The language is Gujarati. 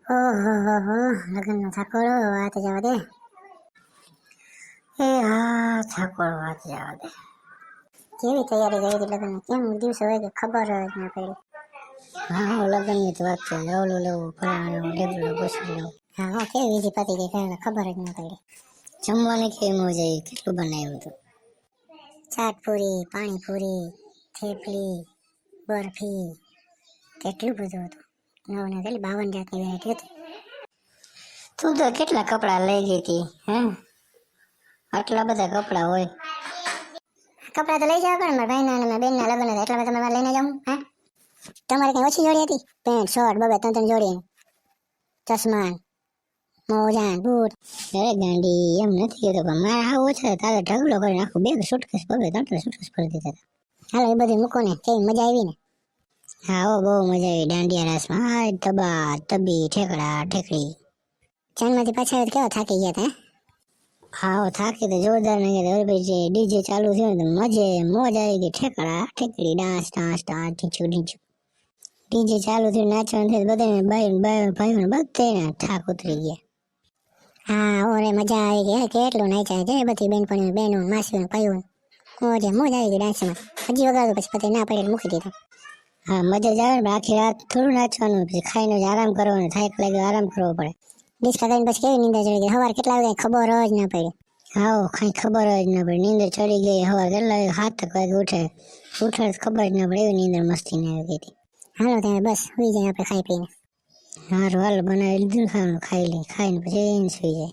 ઓહો હો હો, લગ્નનો થાકોડો વાત જવા દે. એ હા, થાકોડો વાત જવા દે. કેવી તૈયારી કરી હતી લગ્ન? કેમ દિવસો હોય કે ખબર જ ના પડી. હા, લગ્નની તો વાત છે. ઓલું લેવું, ફલાણું, ઢેબલું, પૂછડું. હા, કેવી વિધિ પતી ગઈ, ખબર જ ના પડી. જમવાની કેવી મોજ આવી, કેટલું બનાવ્યું હતું? ચાટપુરી, પાણીપુરી, થેપલી, બરફી, કેટલું બધું હતું. નવ ને કેટલી 52 જાતની વેરાયટી હતી. તું તો કેટલા કપડા લઈ ગઈ હતી, હે? આટલા બધા કપડા હોય? કપડા તો લઈ જવા પડે. મારા ભાઈના અને મારા બેનના લગ્ન હતા, એટલા બધા તમારે લઈને જાઉં, હે? તમારે કઈ ઓછી જોડી હતી? પેન્ટ શર્ટ બબે ત્રણ જોડી, ચશ્મા, મોજા, બૂટ. અરે ગાંડી, એમ નથી કહેતો, પણ મારા હાવ ઓછા. તારે ઢગલો કરીને આખું બેગ સુટકેસ બબે ત્રણ સુટકેસ ભરી દીધા હતા. હાલો, એ બધું મૂકો ને, કેવી મજા આવી ને? હા, ઓ બહુ મજા આવી. દાંડિયા રાસમાં હા તબા તબી ઠેકડા ઠેકડી. ચાંદમાંથી પાછા કેવા થાકી ગયા હતા? હા, થાકી તો જોરદાર નહીં ગયા. ભાઈ ડીજે ચાલુ થયું ને મોજ આવી ગઈ. ઠેકડા ઠેકડી, ડાન્સ ડાન્સ ડાન્સ, ઢીંચું ઢીંચું. ડીજે ચાલુ થયું, નાચવાનું થયું, બધાને ભાઈઓને બધાને થાક ઉતરી ગયા. હા, ઓરે મજા આવી ગઈ. કેટલું નાચ્યા છે બધી બેનપણીઓ, બેનો, માસીઓ, ભાઈઓ. મોજ આવી ગઈ ડાન્સમાં. હજી વગાડું પછી પતિ ના પડે મૂકી દીધું. હા, મજા જ આવે ને. આખી રાત થોડું નાચવાનું, પછી ખાઈને જ આરામ કરવાનો. થાક લાગ્યો આરામ કરવો પડે. ડિસ્કા કરીને પછી કેવી નીંદર ચડી ગઈ. સવાર કેટલા વાગે ખબર જ ના પડી. હા, કઈ ખબર જ ના પડી. નીંદર ચડી ગઈ. સવાર કેટલા વાગે 7 વાગે ઉઠે ખબર જ ના પડે. એવી નીંદર મસ્તી ને આવી ગઈ. હાલો તમે બસ સુઈ જાય આપણે ખાઈ પીને. હારું હાલ બનાવી લીધું ખાવાનું, ખાઈ લઈ. ખાઈને પછી સુઈ જાય.